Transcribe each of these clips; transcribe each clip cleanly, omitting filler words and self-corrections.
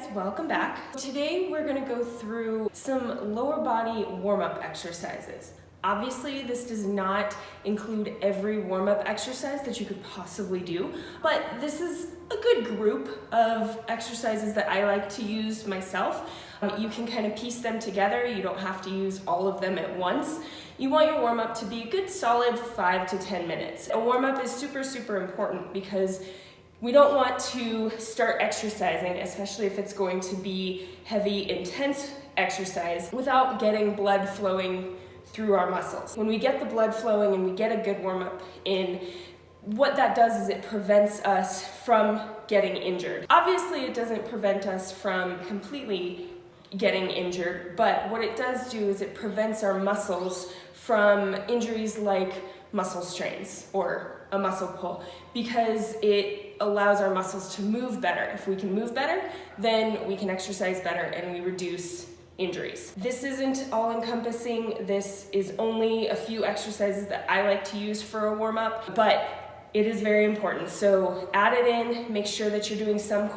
guys, welcome back. Today we're going to go through some lower body warm-up exercises. Obviously, this does not include every warm-up exercise that you could possibly do, but this is a good group of exercises that I like to use myself. You can kind of piece them together. You don't have to use all of them at once. You want your warm-up to be a good solid 5 to 10 minutes. A warm-up is super important because we don't want to start exercising, especially if it's going to be heavy, intense exercise, without getting blood flowing through our muscles. When we get the blood flowing and we get a good warm-up in, what that does is it prevents us from getting injured. Obviously, it doesn't prevent us from completely getting injured, but what it does do is it prevents our muscles from injuries like muscle strains or a muscle pull, because it allows our muscles to move better. If we can move better, then we can exercise better and we reduce injuries. This isn't all-encompassing. This is only a few exercises that I like to use for a warm-up, but it is very important. So add it in, make sure that you're doing some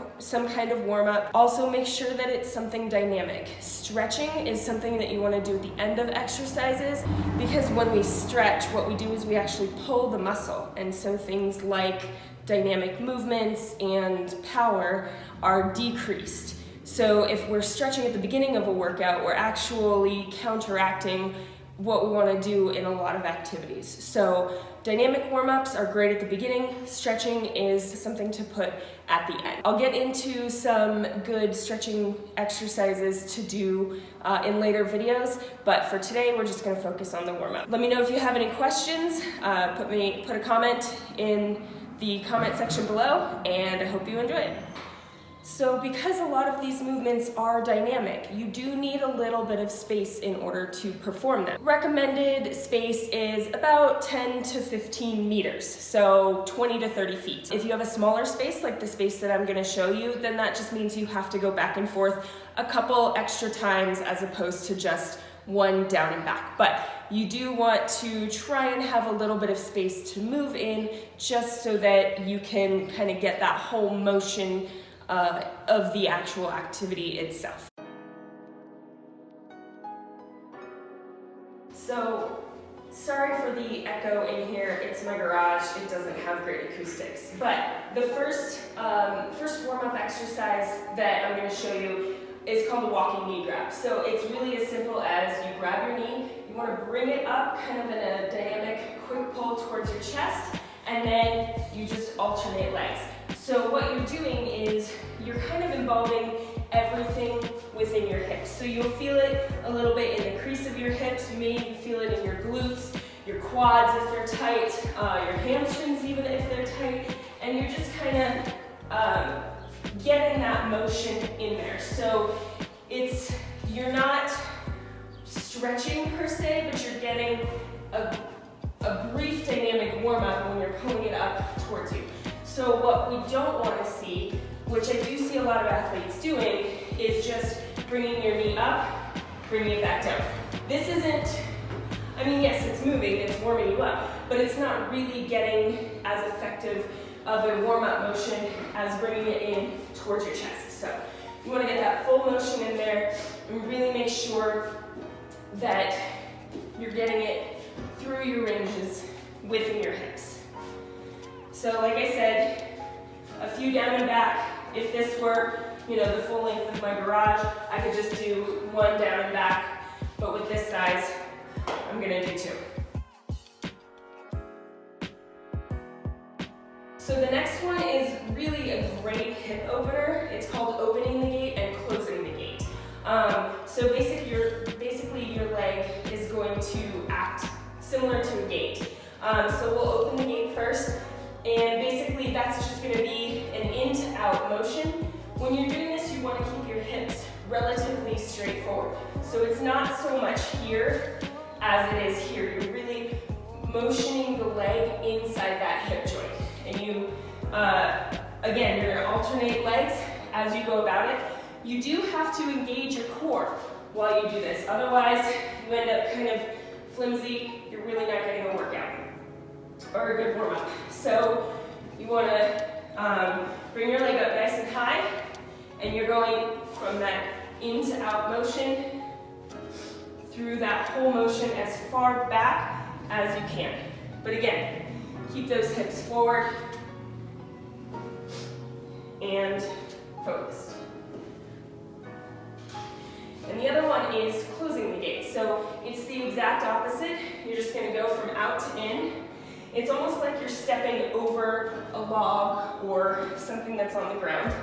kind of warm-up. Also make sure that it's something dynamic. Stretching is something that you want to do at the end of exercises, because when we stretch, what we do is we actually pull the muscle. And so things like dynamic movements and power are decreased. So if we're stretching at the beginning of a workout, we're actually counteracting what we want to do in a lot of activities. So dynamic warm-ups are great at the beginning. Stretching is something to put at the end. I'll get into some good stretching exercises to do in later videos, but for today we're just going to focus on the warm-up. Let me know if you have any questions. Put a comment in the comment section below, and I hope you enjoy it. So because a lot of these movements are dynamic, you do need a little bit of space in order to perform them. Recommended space is about 10 to 15 meters, so 20 to 30 feet. If you have a smaller space, like the space that I'm gonna show you, then that just means you have to go back and forth a couple extra times as opposed to just one down and back. But you do want to try and have a little bit of space to move in, just so that you can kind of get that whole motion of the actual activity itself. So, sorry for the echo in here. It's my garage. It doesn't have great acoustics. But the first warm-up exercise that I'm going to show you is called a walking knee grab. So it's really as simple as you grab your knee, you want to bring it up kind of in a dynamic quick pull towards your chest, and then you just alternate legs. So what you're doing is you're kind of involving everything within your hips. So you'll feel it a little bit in the crease of your hips. You may even feel it in your glutes, your quads if they're tight, your hamstrings even if they're tight, and you're just kind of getting that motion in there. So you're not stretching per se, but you're getting a brief dynamic warm-up when you're pulling it up towards you. So what we don't want to see, which I do see a lot of athletes doing, is just bringing your knee up, bringing it back down. This isn't, I mean, yes, it's moving, it's warming you up, but it's not really getting as effective of a warm-up motion as bringing it in towards your chest. So you want to get that full motion in there and really make sure that you're getting it through your ranges within your hips. So like I said, a few down and back. If this were, the full length of my garage, I could just do one down and back, but with this size, I'm gonna do two. So the next one is really a great hip opener. It's called opening the gate and closing the gate. So basically your leg is going to act similar to a gate. So we'll open the gate first, and basically that's just going to be an in to out motion. When you're doing this, you want to keep your hips relatively straight forward. So it's not so much here as it is here. You're really motioning the leg inside that hip joint. And you, again, you're going to alternate legs as you go about it. You do have to engage your core while you do this. Otherwise, you end up kind of flimsy. You're really not getting a workout or a good warm-up. So you want to bring your leg up nice and high, And you're going from that in to out motion through that whole motion as far back as you can. But again, keep those hips forward and focused. And the other one is closing the gate. So it's the exact opposite. You're just going to go from out to in. It's almost like you're stepping over a log or something that's on the ground.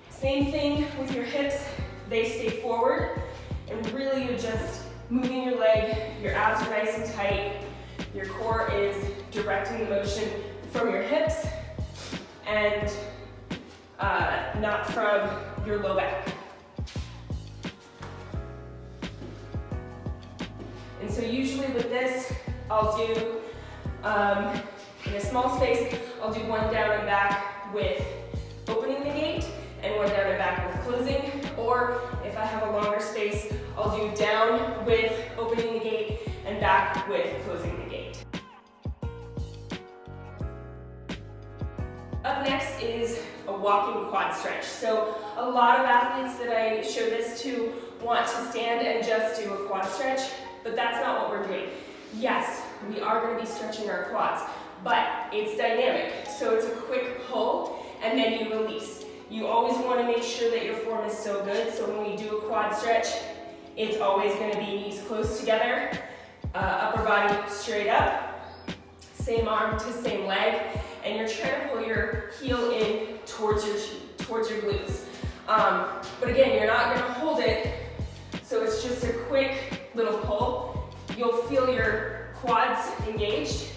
Same thing with your hips. They stay forward, and really you're just moving your leg. Your abs are nice and tight. Your core is directing the motion from your hips and not from your low back. And so usually with this, I'll do, in a small space, I'll do one down and back with opening the gate and one down and back with closing. Or if I have a longer space, I'll do down with opening the gate and back with closing the gate. Up next is a walking quad stretch. So a lot of athletes that I show this to want to stand and just do a quad stretch, but that's not what we're doing. Yes, we are going to be stretching our quads, but it's dynamic. So it's a quick pull and then you release. You always want to make sure that your form is still good. So when we do a quad stretch, it's always going to be knees close together, upper body straight up, same arm to same leg, and you're trying to pull your heel in towards your glutes. But again, you're not going to hold it, so it's just a quick little pull. You'll feel your quads engaged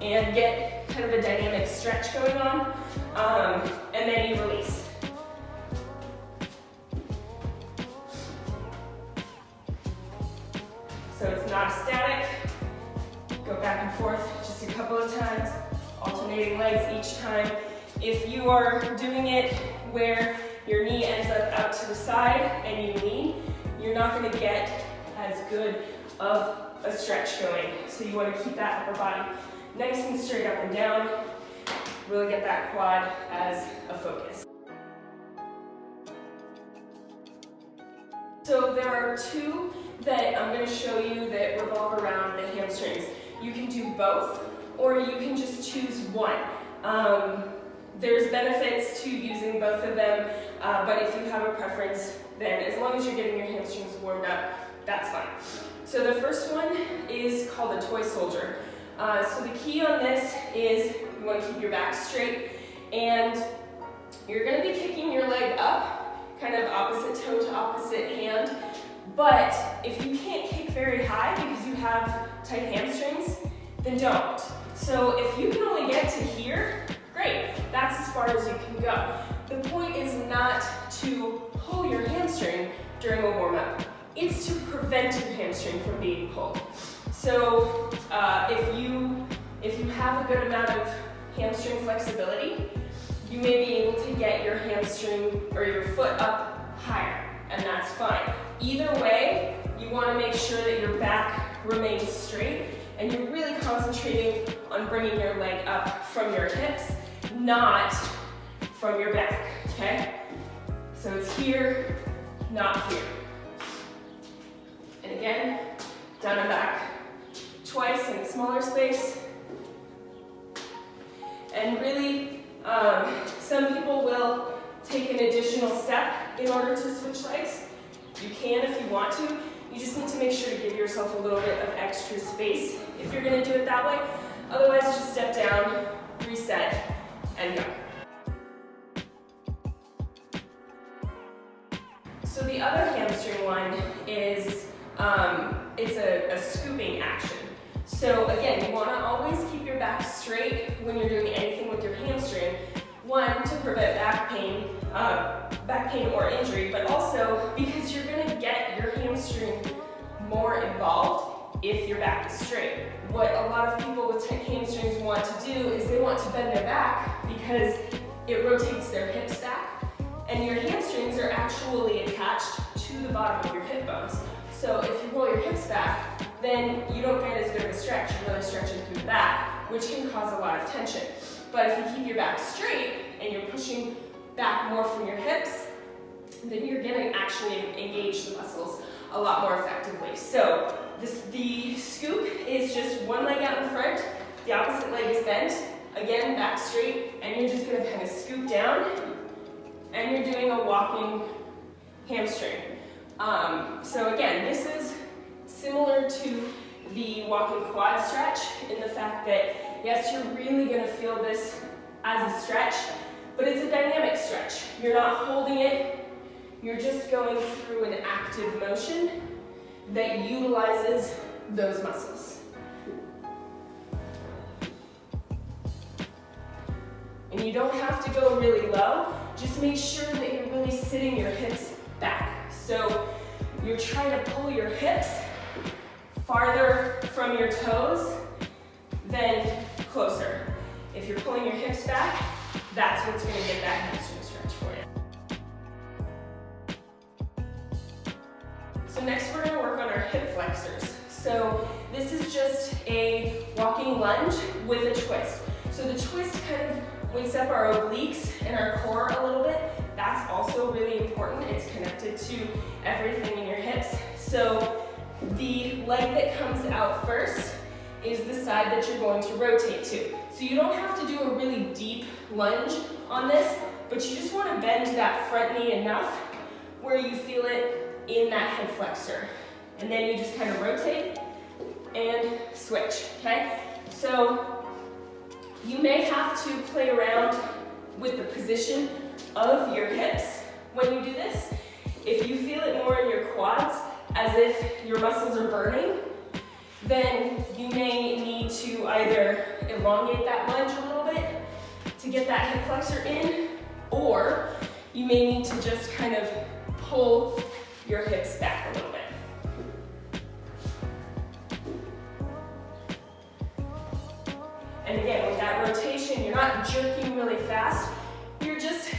and get kind of a dynamic stretch going on, and then you release. So it's not static. Go back and forth just a couple of times, alternating legs each time. If you are doing it where your knee ends up out to the side and you lean, you're not going to get as good of a stretch going. So you want to keep that upper body nice and straight up and down. Really get that quad as a focus. So there are two that I'm going to show you that revolve around the hamstrings. You can do both, or you can just choose one. There's benefits to using both of them, but if you have a preference, then as long as you're getting your hamstrings warmed up, that's fine. So the first one is called a toy soldier. So the key on this is you want to keep your back straight, and you're going to be kicking your leg up, kind of opposite toe to opposite hand. But if you can't kick very high because you have tight hamstrings, then don't. So if you can only get to here, great. That's as far as you can go. The point is not to pull your hamstring during a warm-up. It's to prevent your hamstring from being pulled. So if you have a good amount of hamstring flexibility, you may be able to get your hamstring or your foot up higher, and that's fine. Either way, you want to make sure that your back remains straight and you're really concentrating on bringing your leg up from your hips, not from your back, okay? So it's here, not here. And again, down and back twice in a smaller space. And really, some people will take an additional step in order to switch legs. You can if you want to. You just need to make sure to give yourself a little bit of extra space if you're going to do it that way. Otherwise, just step down, reset, and go. So the other hamstring one is, it's a scooping action. So again, you want to always keep your back straight when you're doing anything with your hamstring. One, to prevent back pain or injury, but also because you're going to get your hamstring more involved if your back is straight. What a lot of people with tight hamstrings want to do is they want to bend their back because it rotates their hips back, and your hamstrings are actually attached to the bottom of your hip bones. So if you roll your hips back, then you don't get as good of a stretch. You're really stretching through the back, which can cause a lot of tension. But if you keep your back straight and you're pushing back more from your hips, then you're gonna actually engage the muscles a lot more effectively. So the scoop is just one leg out in front, the opposite leg is bent, again, back straight, and you're just gonna kind of scoop down, and you're doing a walking hamstring. So again, this is similar to the walking quad stretch in the fact that, yes, you're really gonna feel this as a stretch, but it's a dynamic stretch. You're not holding it, you're just going through an active motion that utilizes those muscles. And you don't have to go really low, just make sure that you're really sitting your hips back. So you're trying to pull your hips farther from your toes than closer. If you're pulling your hips back, that's what's going to get that hamstring stretch for you. So next we're going to work on our hip flexors. So this is just a walking lunge with a twist. So the twist kind of wakes up our obliques and our core a little bit. That's also really important. It's connected to everything in your hips. So the leg that comes out first is the side that you're going to rotate to. So you don't have to do a really deep lunge on this, but you just want to bend that front knee enough where you feel it in that hip flexor. And then you just kind of rotate and switch, okay? So you may have to play around with the position of your hips when you do this. If you feel it more in your quads, as if your muscles are burning, then you may need to either elongate that lunge a little bit to get that hip flexor in, or you may need to just kind of pull your hips back a little bit. And again, with that rotation, you're not jerking really fast, you're just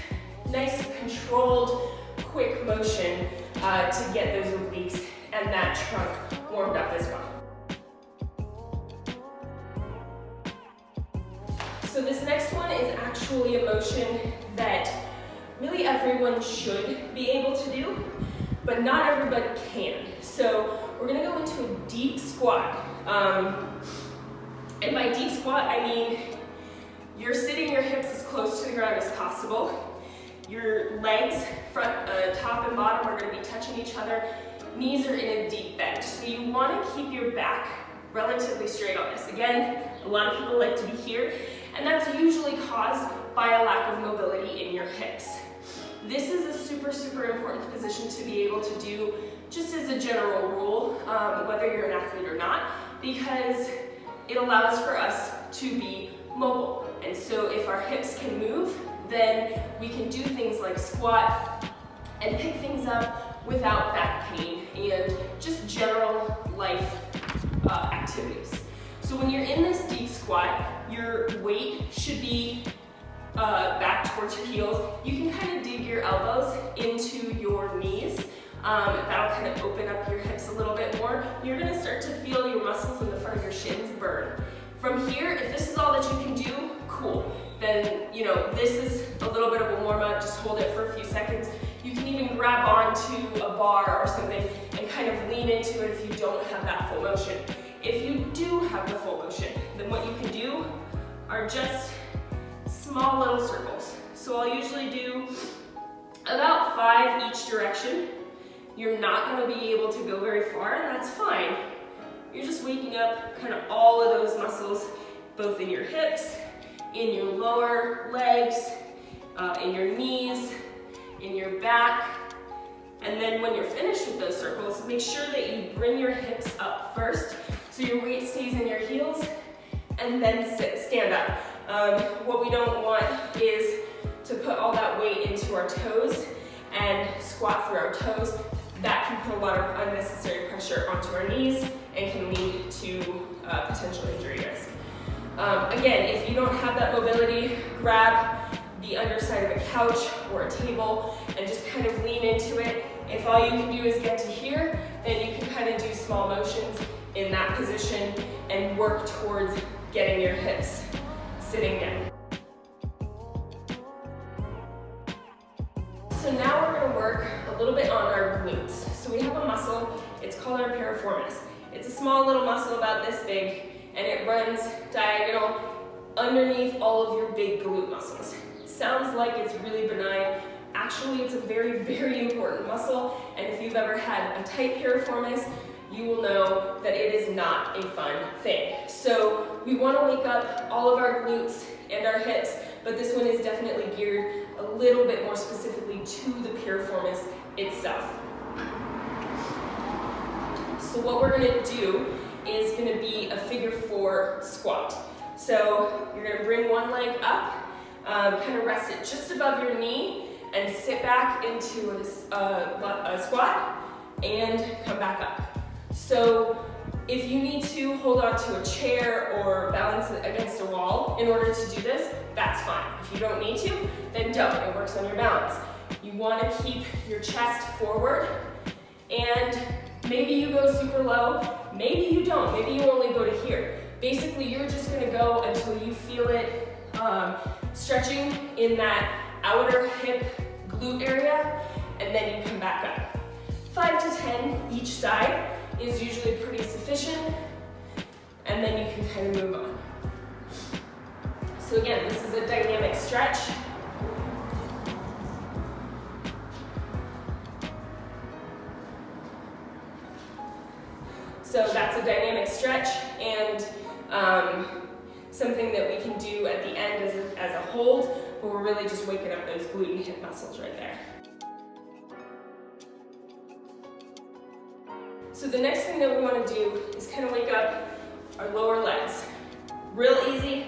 nice, controlled, quick motion to get those obliques and that trunk warmed up as well. So this next one is actually a motion that really everyone should be able to do, but not everybody can. So we're gonna go into a deep squat. And by deep squat, I mean you're sitting your hips as close to the ground as possible. Your legs, top and bottom, are gonna be touching each other. Knees are in a deep bend. So you wanna keep your back relatively straight on this. Again, a lot of people like to be here, and that's usually caused by a lack of mobility in your hips. This is a super, super important position to be able to do just as a general rule, whether you're an athlete or not, because it allows for us to be mobile. And so if our hips can move, then we can do things like squat and pick things up without back pain and just general life activities. So when you're in this deep squat, your weight should be back towards your heels. You can kind of dig your elbows into your knees. That'll kind of open up your hips a little bit more. You're gonna start to feel your muscles in the front of your shins burn. From here, if this is all that you can do, cool. Then, this is a little bit of a warm up, just hold it for a few seconds. You can even grab onto a bar or something and kind of lean into it if you don't have that full motion. If you do have the full motion, then what you can do are just small little circles. So I'll usually do about 5 each direction. You're not gonna be able to go very far, and that's fine. You're just waking up kind of all of those muscles, both in your hips, in your lower legs, in your knees, in your back. And then when you're finished with those circles, make sure that you bring your hips up first so your weight stays in your heels, and then stand up. What we don't want is to put all that weight into our toes and squat through our toes. That can put a lot of unnecessary pressure onto our knees and can lead to potential injury risk. Again, if you don't have that mobility, grab the underside of a couch or a table and just kind of lean into it. If all you can do is get to here, then you can kind of do small motions in that position and work towards getting your hips sitting down. So now we're going to work It's a small little muscle about this big, and it runs diagonal underneath all of your big glute muscles. Sounds like it's really benign. Actually, it's a very, very important muscle, and if you've ever had a tight piriformis, you will know that it is not a fun thing. So we want to wake up all of our glutes and our hips, but this one is definitely geared a little bit more specifically to the piriformis itself. So what we're going to do is going to be a figure 4 squat. So you're going to bring one leg up, kind of rest it just above your knee, and sit back into a squat and come back up. So if you need to hold on to a chair or balance it against a wall in order to do this, that's fine. If you don't need to, then don't. It works on your balance. You want to keep your chest forward, and maybe you go super low, maybe you don't, maybe you only go to here. Basically, you're just going to go until you feel it stretching in that outer hip glute area, and then you come back up. 5 to 10 each side is usually pretty sufficient, and then you can kind of move on. So again, this is a dynamic stretch. So that's a dynamic stretch, and something that we can do at the end as a hold, but we're really just waking up those glute and hip muscles right there. So the next thing that we want to do is kind of wake up our lower legs. Real easy.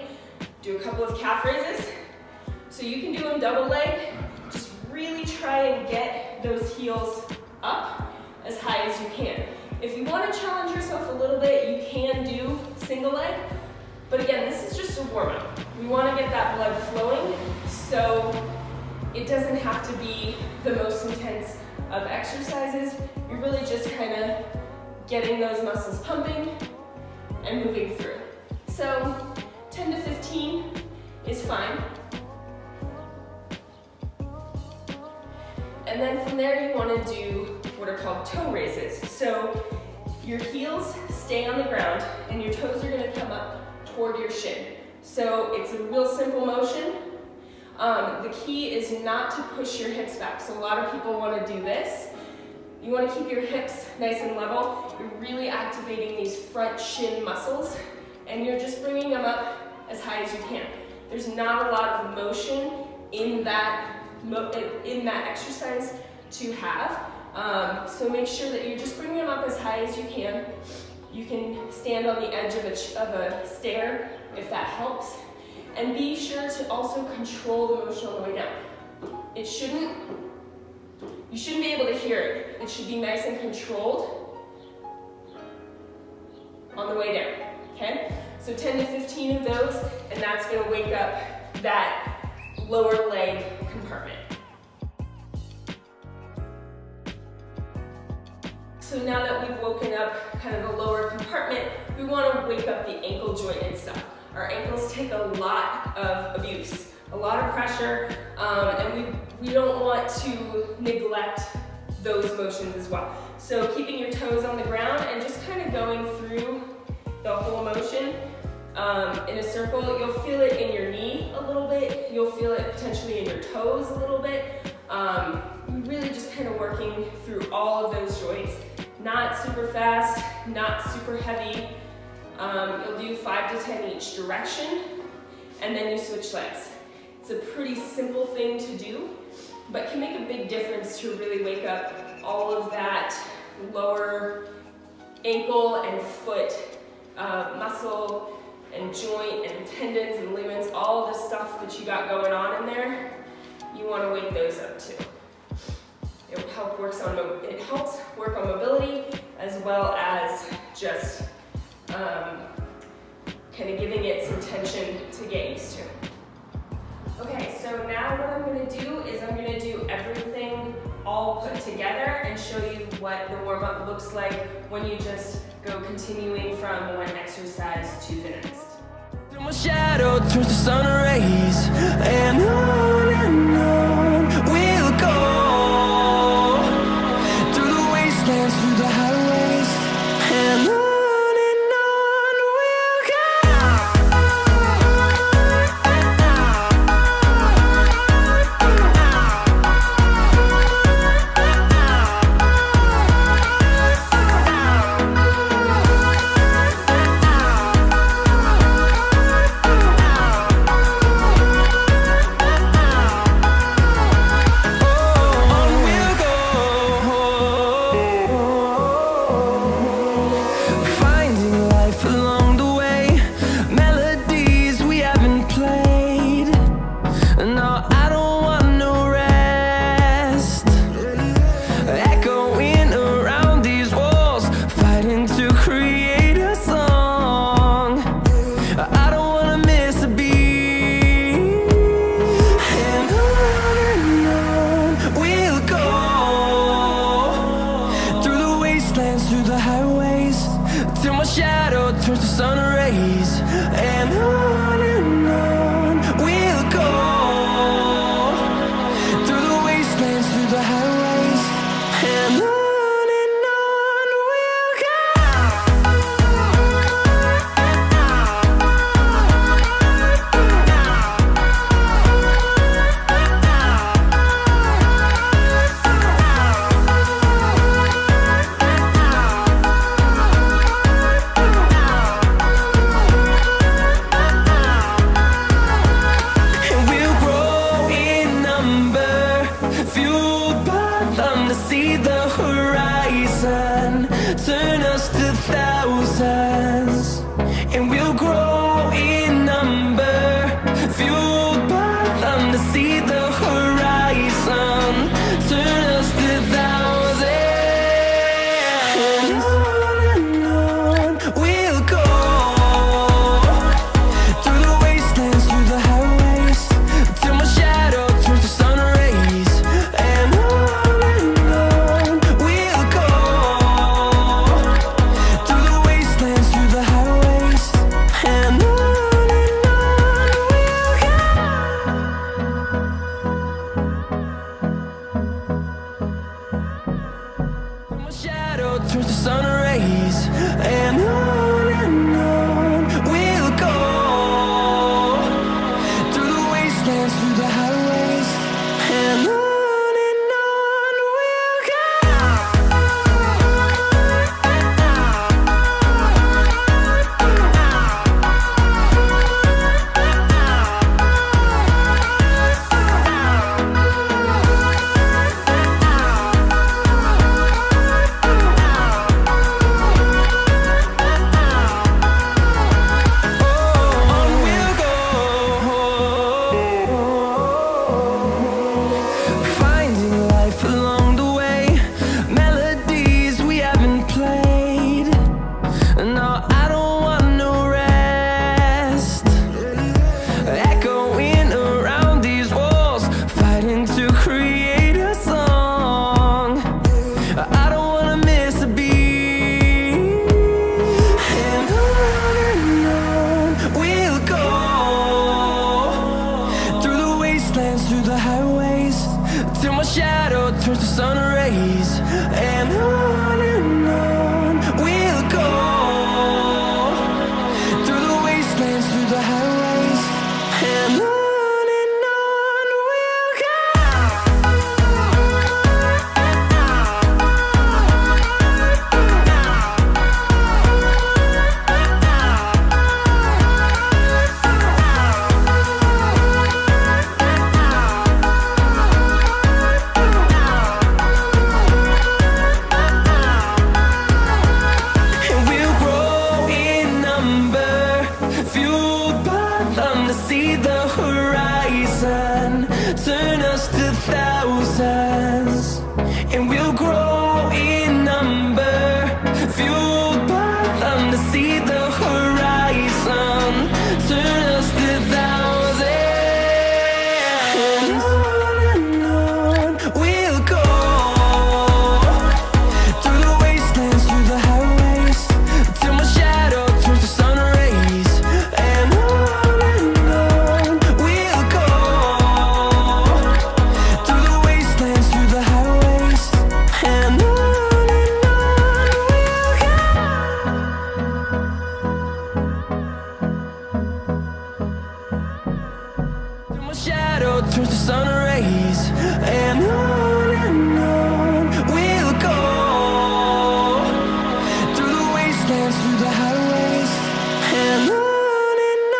Do a couple of calf raises. So you can do them double leg. Just really try and get those heels up as high as you can. If you want to challenge yourself a little bit, you can do single leg. But again, this is just a warm-up. We want to get that blood flowing, so it doesn't have to be the most intense of exercises. You're really just kind of getting those muscles pumping and moving through. So 10 to 15 is fine. And then from there, you want to do what are called toe raises. So your heels stay on the ground and your toes are going to come up toward your shin. So it's a real simple motion. The key is not to push your hips back. So a lot of people want to do this. You want to keep your hips nice and level. You're really activating these front shin muscles, and you're just bringing them up as high as you can. There's not a lot of motion in that exercise to have. So make sure that you're just bringing them up as high as you can. You can stand on the edge of a stair if that helps. And be sure to also control the motion on the way down. You shouldn't be able to hear it. It should be nice and controlled on the way down, okay? So 10 to 15 of those, and that's gonna wake up that lower leg compartment. So now that we've woken up kind of the lower compartment, we want to wake up the ankle joint and stuff. Our ankles take a lot of abuse, a lot of pressure, and we don't want to neglect those motions as well. So keeping your toes on the ground and just kind of going through the whole motion in a circle. You'll feel it in your knee a little bit. You'll feel it potentially in your toes a little bit. Really just kind of working through all of those joints. Not super fast, not super heavy. You'll do 5 to 10 each direction, and then you switch legs. It's a pretty simple thing to do, but can make a big difference to really wake up all of that lower ankle and foot muscle and joint and tendons and ligaments, all the stuff that you got going on in there. You want to wake those up too. It helps work on mobility as well as just kind of giving it some tension to get used to. Okay, so now what I'm going to do is I'm going to do everything all put together and show you what the warm-up looks like when you just go continuing from one exercise to the next. Through my shadow turns to sun rays, and on we'll go through the wastelands, through the highways, and on. thousands, and we'll grow in number, fueled by them to see the horizon, turn us to thousands, and on we'll go, through the wastelands, through the highways, till my shadow turns to sun rays, and on we'll go, through the wastelands, through the highways, and on we'll go. Till my shadow turns to sun rays, and on we'll go, through the wastelands, through the highways, and on we'll go. On we'll go, finding life along the way, melodies we haven't played. No, I don't want no rest, echoing around these walls, fighting to create a song. I don't wanna miss a beat, and on we'll go, through the wastelands, through the highways, till my shadow turns to sun rays, and on we'll go, through the wastelands, through the highways, and on we'll go. And we'll grow in number, fueled by them to see the horizon, turn us to thousands, and we'll grow in number, fueled by them to see the horizon, turn us to thousands, and on we'll go, through the wastelands, through the highways, till my shadow turns to sun rays, and on we'll go, through the wastelands, through the highways, and on we'll go. Till my shadow turns to sun rays, and on we'll go, through the wastelands, through the highways, and on we'll go.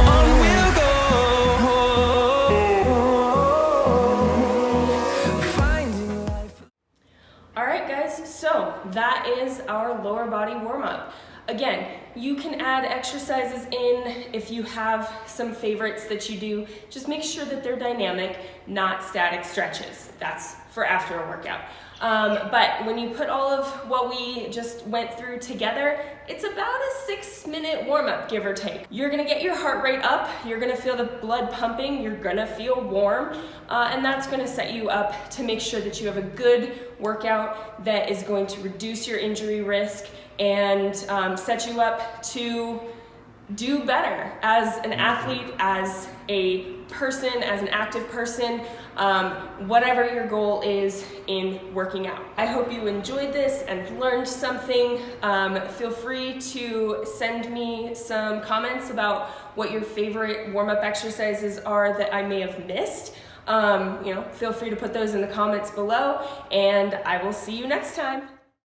On we'll go, finding life. All right, guys, so that is our lower body warm up. Again, you can add exercises in if you have some favorites that you do. Just make sure that they're dynamic, not static stretches. That's for after a workout. But when you put all of what we just went through together, it's about a 6-minute warm-up, give or take. You're gonna get your heart rate up, you're gonna feel the blood pumping, you're gonna feel warm, and that's gonna set you up to make sure that you have a good workout that is going to reduce your injury risk and set you up to do better as an athlete, as a person, as an active person, whatever your goal is in working out. I hope you enjoyed this and learned something. Feel free to send me some comments about what your favorite warm-up exercises are that I may have missed. feel free to put those in the comments below, and I will see you next time.